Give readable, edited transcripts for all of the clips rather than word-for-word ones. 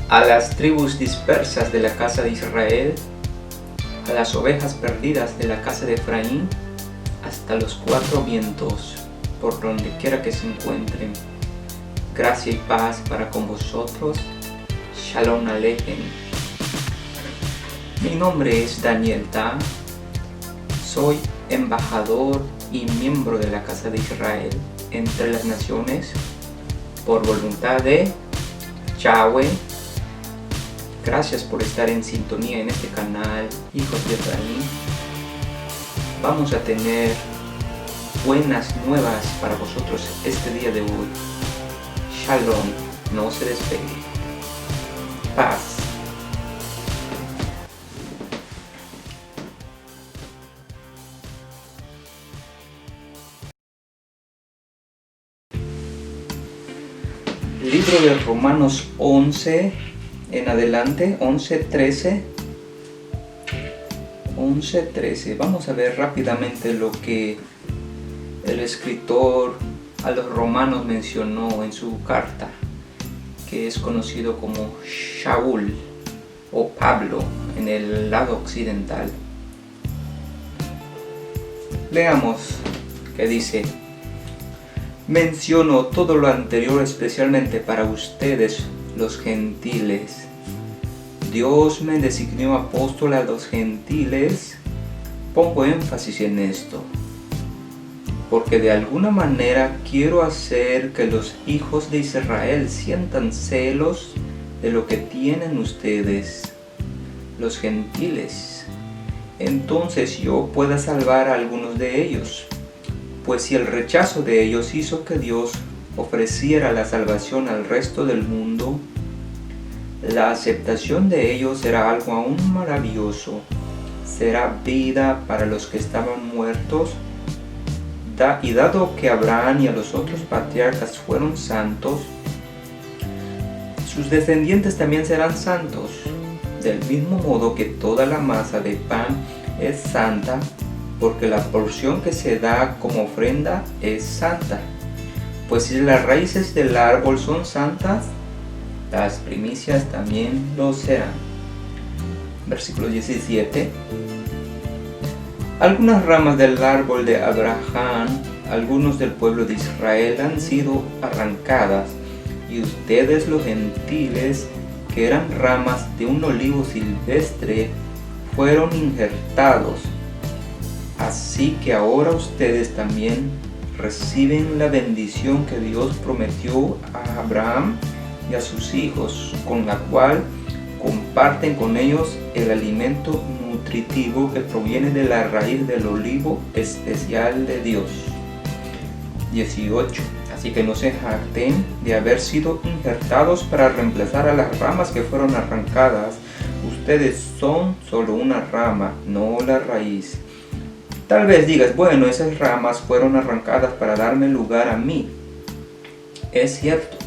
a las tribus dispersas de la casa de Israel, a las ovejas perdidas de la casa de Efraín, hasta los cuatro vientos, por donde quiera que se encuentren. Gracia y paz para con vosotros. Shalom Aleichem. Mi nombre es Daniel Ta. Soy embajador y miembro de la casa de Israel entre las naciones por voluntad de Yahweh. Gracias por estar en sintonía en este canal, hijos de Efraín. Vamos a tener buenas nuevas para vosotros este día de hoy. Shalom, no se despegue. Paz. Libro de Romanos 11 en adelante, 11:13. Vamos a ver rápidamente lo que el escritor a los romanos mencionó en su carta, que es conocido como Shaul o Pablo en el lado occidental. Leamos que dice: menciono todo lo anterior especialmente para ustedes, los gentiles. Dios me designó apóstol a los gentiles. Pongo énfasis en esto, porque de alguna manera quiero hacer que los hijos de Israel sientan celos de lo que tienen ustedes, los gentiles. Entonces yo pueda salvar a algunos de ellos. Pues si el rechazo de ellos hizo que Dios ofreciera la salvación al resto del mundo, la aceptación de ellos será algo aún maravilloso. Será vida para los que estaban muertos. Y dado que Abraham y a los otros patriarcas fueron santos, sus descendientes también serán santos. Del mismo modo que toda la masa de pan es santa, porque la porción que se da como ofrenda es santa. Pues si las raíces del árbol son santas, las primicias también lo serán. Versículo 17. Algunas ramas del árbol de Abraham, algunos del pueblo de Israel, han sido arrancadas, y ustedes los gentiles, que eran ramas de un olivo silvestre, fueron injertados. Así que ahora ustedes también reciben la bendición que Dios prometió a Abraham y a sus hijos, con la cual comparten con ellos el alimento nutritivo que proviene de la raíz del olivo especial de Dios. 18. Así que no se jacten de haber sido injertados para reemplazar a las ramas que fueron arrancadas. Ustedes son solo una rama, no la raíz. Tal vez digas, bueno, esas ramas fueron arrancadas para darme lugar a mí. Es cierto,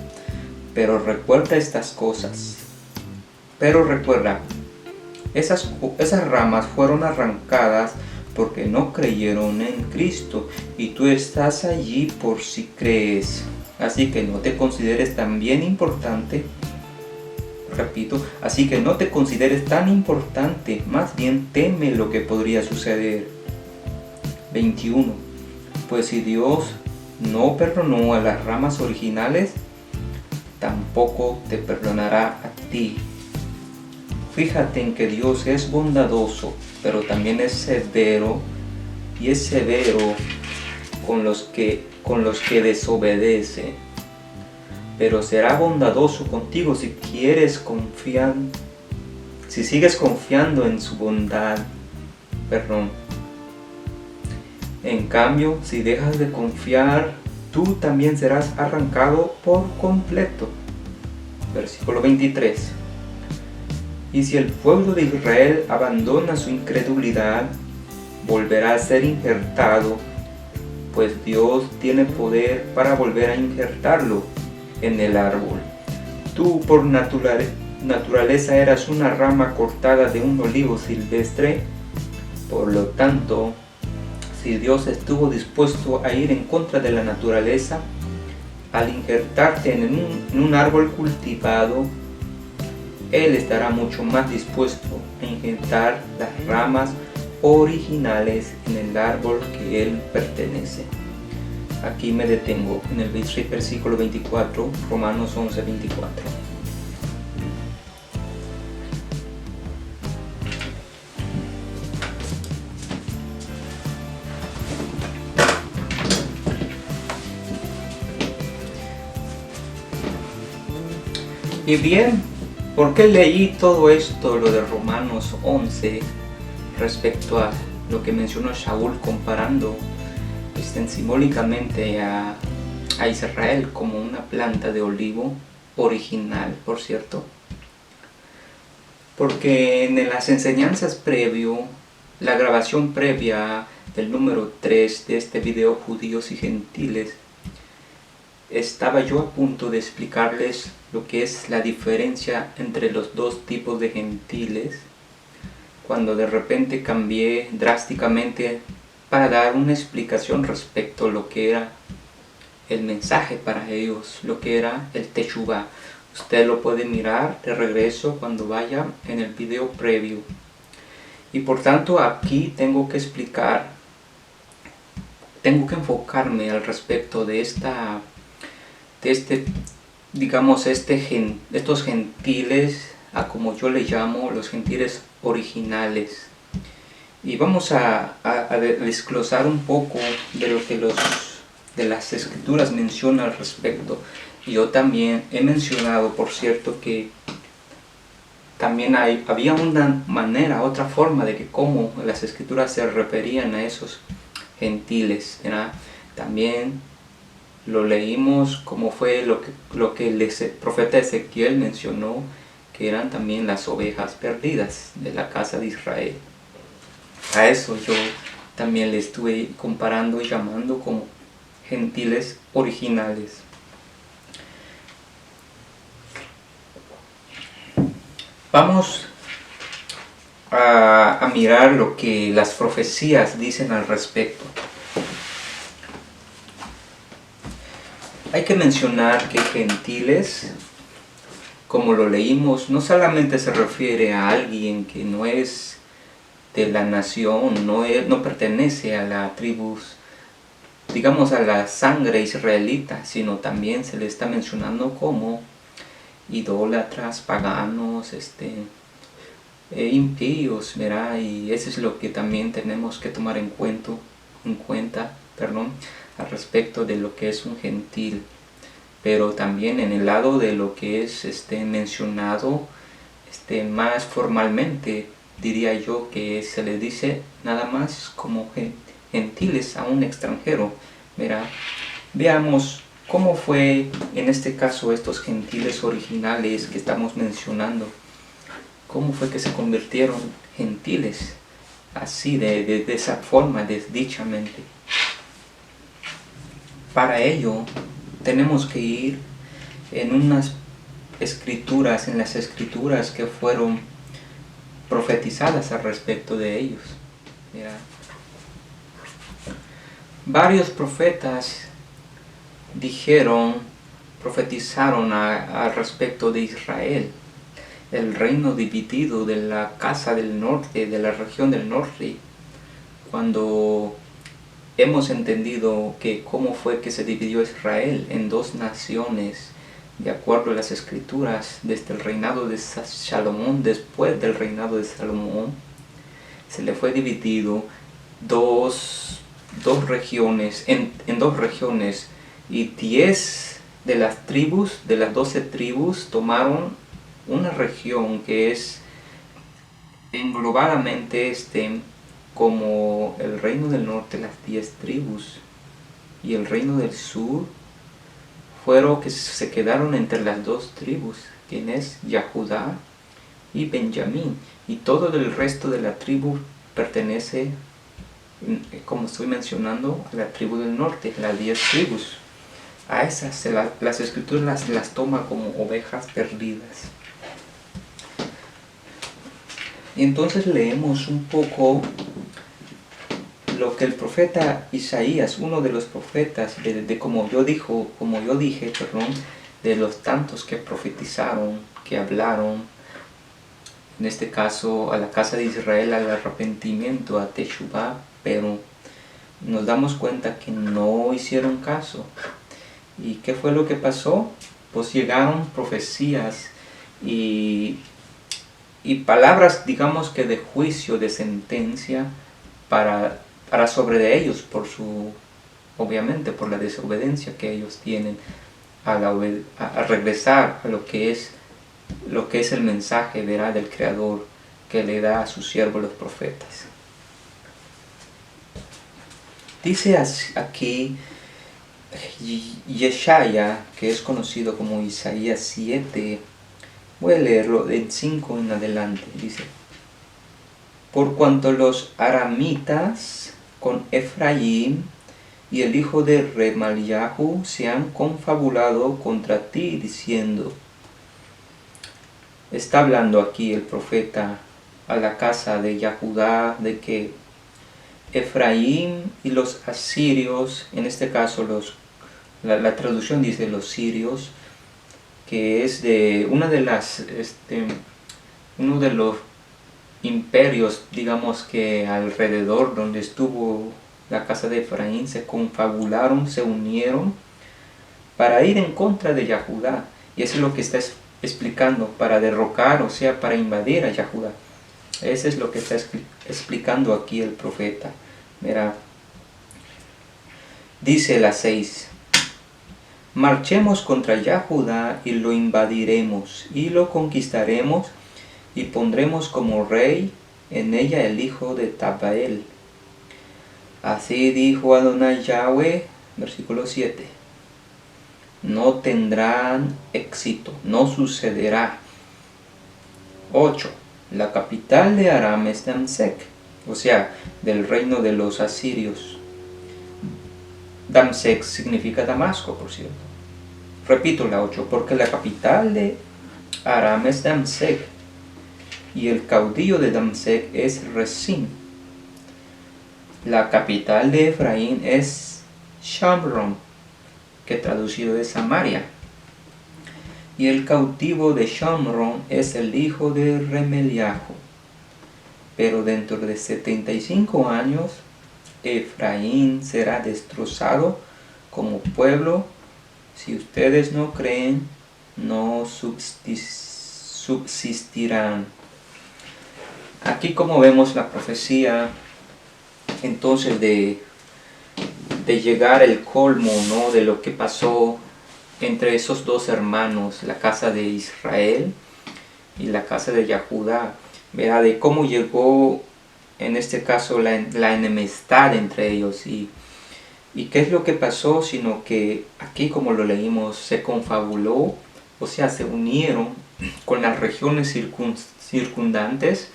pero recuerda estas cosas. Pero recuerda, esas ramas fueron arrancadas porque no creyeron en Cristo, y tú estás allí por si crees. Así que no te consideres tan bien importante. Repito, así que no te consideres tan importante, más bien teme lo que podría suceder. 21. Pues si Dios no perdonó a las ramas originales, tampoco te perdonará a ti. Fíjate en que Dios es bondadoso, pero también es severo, y es severo con los que desobedecen. Pero será bondadoso contigo si sigues confiando en su bondad. En cambio, si dejas de confiar, tú también serás arrancado por completo. Versículo 23. Y si el pueblo de Israel abandona su incredulidad, volverá a ser injertado, pues Dios tiene poder para volver a injertarlo en el árbol. Tú por naturaleza eras una rama cortada de un olivo silvestre. Por lo tanto, si Dios estuvo dispuesto a ir en contra de la naturaleza, al injertarte en un árbol cultivado, Él estará mucho más dispuesto a injertar las ramas originales en el árbol que Él pertenece. Aquí me detengo en el versículo 24, Romanos 11, 24. Y bien, ¿por qué leí todo esto, lo de Romanos 11, respecto a lo que mencionó Shaul comparando simbólicamente a Israel como una planta de olivo original, por cierto? Porque en las enseñanzas previo, la grabación previa del número 3 de este video Judíos y Gentiles, estaba yo a punto de explicarles lo que es la diferencia entre los dos tipos de gentiles, cuando de repente cambié drásticamente para dar una explicación respecto a lo que era el mensaje para ellos, lo que era el Teshuvah. Usted lo puede mirar de regreso cuando vaya en el video previo. Y por tanto aquí tengo que explicar, tengo que enfocarme al respecto de estos gentiles, a como yo le llamo, los gentiles originales. Y vamos a desglosar un poco de lo que de las escrituras menciona al respecto. Yo también he mencionado, por cierto, que también había una manera, otra forma de que cómo las escrituras se referían a esos gentiles, ¿verdad? También lo leímos como fue lo que el profeta Ezequiel mencionó, que eran también las ovejas perdidas de la casa de Israel. A eso yo también le estuve comparando y llamando como gentiles originales. Vamos a mirar lo que las profecías dicen al respecto. Hay que mencionar que gentiles, como lo leímos, no solamente se refiere a alguien que no es de la nación, no pertenece a la tribu, digamos a la sangre israelita, sino también se le está mencionando como idólatras, paganos, impíos, ¿verdad? Y eso es lo que también tenemos que tomar en cuenta, al respecto de lo que es un gentil. Pero también en el lado de lo que es mencionado más formalmente, diría yo que se le dice nada más como gentiles a un extranjero, ¿verdad? Veamos cómo fue en este caso estos gentiles originales que estamos mencionando, cómo fue que se convirtieron gentiles, así de esa forma, desdichamente. Para ello tenemos que ir en las escrituras que fueron profetizadas al respecto de ellos. Mira, varios profetas profetizaron al respecto de Israel, el reino dividido de la casa del norte, de la región del norte, cuando hemos entendido que cómo fue que se dividió Israel en dos naciones, de acuerdo a las escrituras, desde el reinado de Salomón, después del reinado de Salomón, se le fue dividido en dos regiones, y 10 de las tribus, de las 12 tribus, tomaron una región que es englobadamente como el reino del norte, las 10 tribus, y el reino del sur fueron que se quedaron entre las dos tribus, quien es Yahudá y Benjamín, y todo el resto de la tribu pertenece, como estoy mencionando, a la tribu del norte, las 10 tribus. A esas las escrituras las toma como ovejas perdidas. Y entonces leemos un poco lo que el profeta Isaías, uno de los profetas, como yo dije, de los tantos que profetizaron, que hablaron en este caso a la casa de Israel al arrepentimiento, a Teshuvah, pero nos damos cuenta que no hicieron caso. ¿Y qué fue lo que pasó? Pues llegaron profecías y palabras, digamos que de juicio, de sentencia para sobre de ellos, obviamente por la desobediencia que ellos tienen a regresar a lo que es el mensaje, ¿verdad?, del Creador que le da a sus siervos los profetas. Dice aquí Yeshaya, que es conocido como Isaías 7, voy a leerlo del 5 en adelante. Dice: por cuanto los aramitas con Efraín y el hijo de Remaliahu se han confabulado contra ti, diciendo. Está hablando aquí el profeta a la casa de Yahudá de que Efraín y los asirios, en este caso la traducción dice los sirios, que es de uno de los imperios, digamos que alrededor donde estuvo la casa de Efraín, se confabularon, se unieron para ir en contra de Yahudá. Y eso es lo que está explicando, para derrocar, o sea, para invadir a Yahudá. Eso es lo que está explicando aquí el profeta. Mira, dice la 6: marchemos contra Yahudá y lo invadiremos y lo conquistaremos y pondremos como rey en ella el hijo de Tabael. Así dijo Adonai Yahweh, versículo 7. No tendrán éxito, no sucederá. 8. La capital de Aram es Damsek, o sea, del reino de los asirios. Damsek significa Damasco, por cierto. Repito la 8, porque la capital de Aram es Damsek, y el caudillo de Damsek es Rezín. La capital de Efraín es Shamron, que traducido es Samaria. Y el cautivo de Shamron es el hijo de Remeliahu. Pero dentro de 75 años, Efraín será destrozado como pueblo. Si ustedes no creen, no subsistirán. Aquí como vemos la profecía entonces de llegar el colmo, ¿no?, de lo que pasó entre esos dos hermanos, la casa de Israel y la casa de Yahudá, ¿verdad?, de cómo llegó en este caso la enemistad entre ellos y qué es lo que pasó, sino que aquí, como lo leímos, se confabuló, o sea, se unieron con las regiones circundantes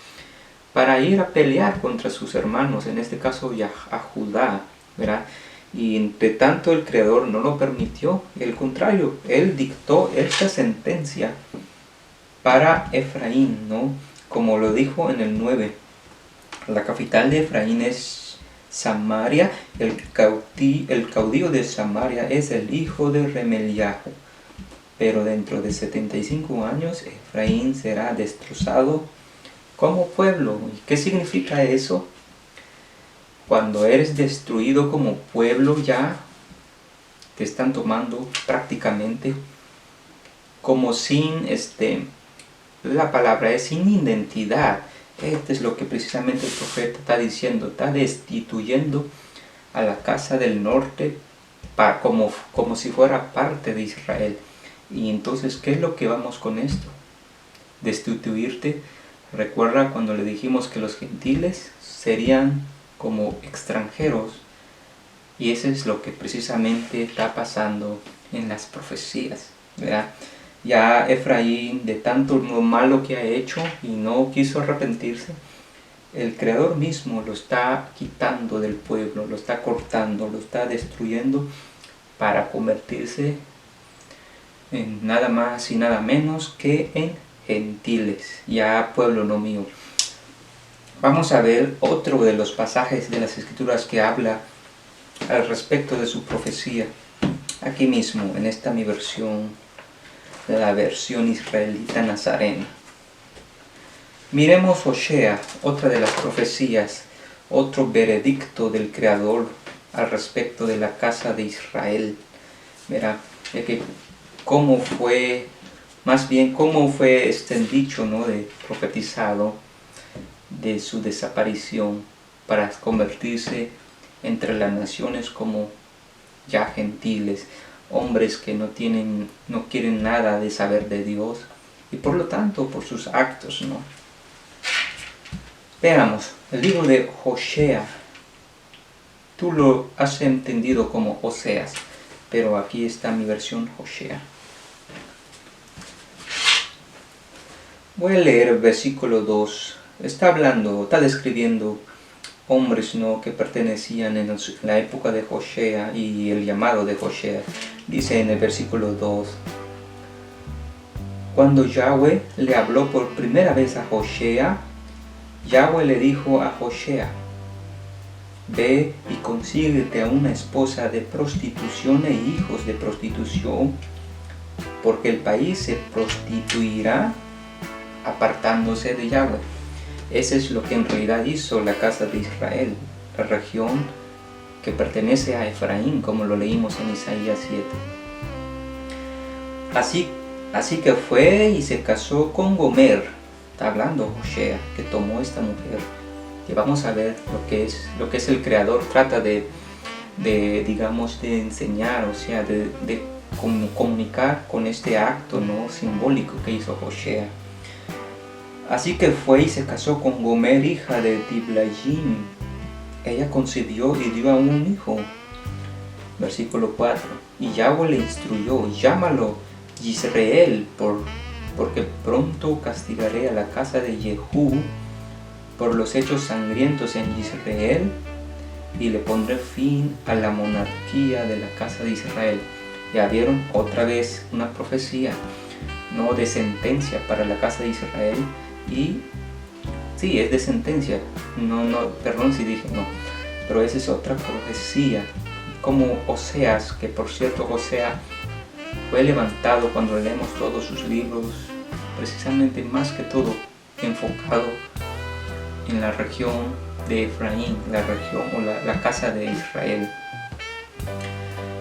para ir a pelear contra sus hermanos, en este caso a Judá, ¿verdad? Y entre tanto el Creador no lo permitió, al contrario, Él dictó esta sentencia para Efraín, ¿no? Como lo dijo en el 9, la capital de Efraín es Samaria, el caudillo de Samaria es el hijo de Remeliahu. Pero dentro de 75 años Efraín será destrozado como pueblo. ¿Y qué significa eso? Cuando eres destruido como pueblo, ya te están tomando prácticamente como sin, la palabra es sin identidad. Esto es lo que precisamente el profeta está diciendo, está destituyendo a la casa del norte como si fuera parte de Israel. Y entonces, ¿qué es lo que vamos con esto? Destituirte. Recuerda cuando le dijimos que los gentiles serían como extranjeros, y eso es lo que precisamente está pasando en las profecías, ¿verdad? Ya Efraín, de tanto lo malo que ha hecho y no quiso arrepentirse, el Creador mismo lo está quitando del pueblo, lo está cortando, lo está destruyendo para convertirse en nada más y nada menos que en gentiles, ya pueblo no mío. Vamos a ver otro de los pasajes de las Escrituras que habla al respecto de su profecía. Aquí mismo, en esta mi versión, la versión israelita nazarena. Miremos Osea, otra de las profecías, otro veredicto del Creador al respecto de la casa de Israel. Verá, de que cómo fue, más bien cómo fue este dicho, ¿no?, de profetizado de su desaparición para convertirse entre las naciones como ya gentiles, hombres que no quieren nada de saber de Dios, y por lo tanto por sus actos, ¿no? Veamos, el libro de Osea, tú lo has entendido como Oseas, pero aquí está mi versión Osea. Voy a leer el versículo 2. Está describiendo hombres, ¿no?, que pertenecían en la época de Osea y el llamado de Osea. Dice en el versículo 2: cuando Yahweh le habló por primera vez a Osea, Yahweh le dijo a Osea: ve y consíguete a una esposa de prostitución e hijos de prostitución, porque el país se prostituirá apartándose de Yahweh. Eso es lo que en realidad hizo la casa de Israel, la región que pertenece a Efraín, como lo leímos en Isaías 7. Así que fue y se casó con Gomer. Está hablando Osea, que tomó esta mujer. Y vamos a ver lo que es el Creador. Trata de enseñar, o sea, de comunicar con este acto, ¿no?, simbólico que hizo Osea. Así que fue y se casó con Gomer, hija de Diblaim. Ella concibió y dio a un hijo. Versículo 4. Y Yahweh le instruyó: llámalo Yisrael, porque pronto castigaré a la casa de Jehú por los hechos sangrientos en Israel, y le pondré fin a la monarquía de la casa de Israel. Ya vieron, otra vez una profecía, no de sentencia para la casa de Israel. Y sí, es de sentencia, perdón si dije no, pero esa es otra profecía, como Oseas, que por cierto Osea fue levantado cuando leemos todos sus libros, precisamente más que todo enfocado en la región de Efraín, la región o la casa de Israel.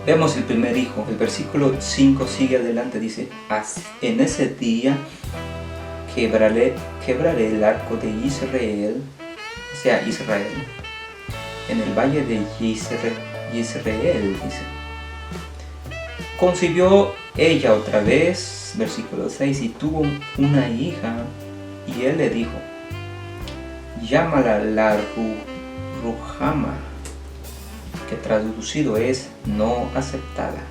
Vemos el primer hijo, el versículo 5 sigue adelante, dice: en ese día quebraré el arco de Israel, o sea, Israel, en el valle de Israel, dice. Concibió ella otra vez, versículo 6, y tuvo una hija, y él le dijo: llámala la Ruhama, que traducido es no aceptada,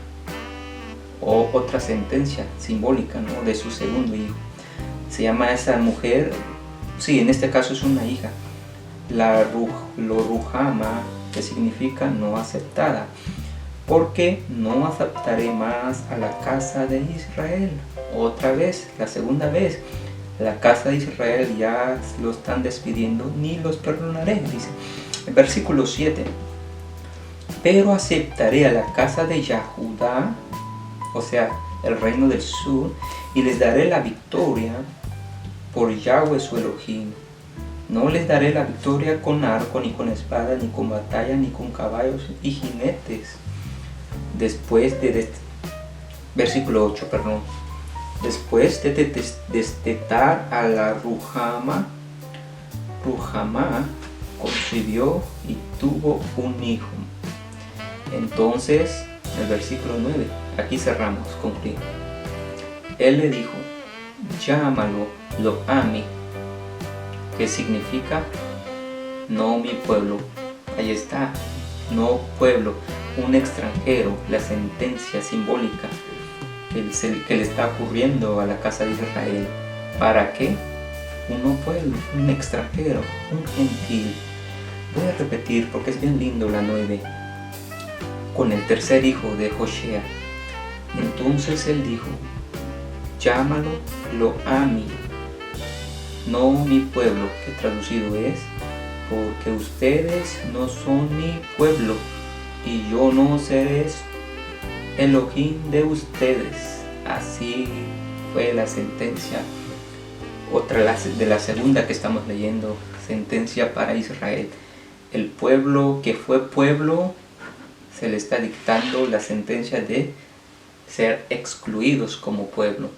o otra sentencia simbólica, ¿no?, de su segundo hijo. Se llama esa mujer, sí, en este caso es una hija, la Ruhama, que significa no aceptada, porque no aceptaré más a la casa de Israel. Otra vez, la segunda vez, la casa de Israel ya lo están despidiendo, ni los perdonaré, dice. El versículo 7: pero aceptaré a la casa de Yahudá, o sea, el reino del sur, y les daré la victoria por Yahweh su Elohim. No les daré la victoria con arco, ni con espada, ni con batalla, ni con caballos y jinetes. Versículo 8, perdón. Después de destetar a la Ruhama concibió y tuvo un hijo. Entonces, el versículo 9, aquí cerramos, concluye. Él le dijo: llámalo Lo-Ami, que significa no mi pueblo. Ahí está, no pueblo, un extranjero, la sentencia simbólica que le está ocurriendo a la casa de Israel. ¿Para qué? Un no pueblo, un extranjero, un gentil. Voy a repetir porque es bien lindo la 9. Con el tercer hijo de Osea. Entonces él dijo: llámalo Lo-Ami, no mi pueblo, que traducido es porque ustedes no son mi pueblo y yo no seré Elohim de ustedes. Así fue la sentencia Otra de la segunda que estamos leyendo, sentencia para Israel. El pueblo que fue pueblo se le está dictando la sentencia de ser excluidos como pueblo.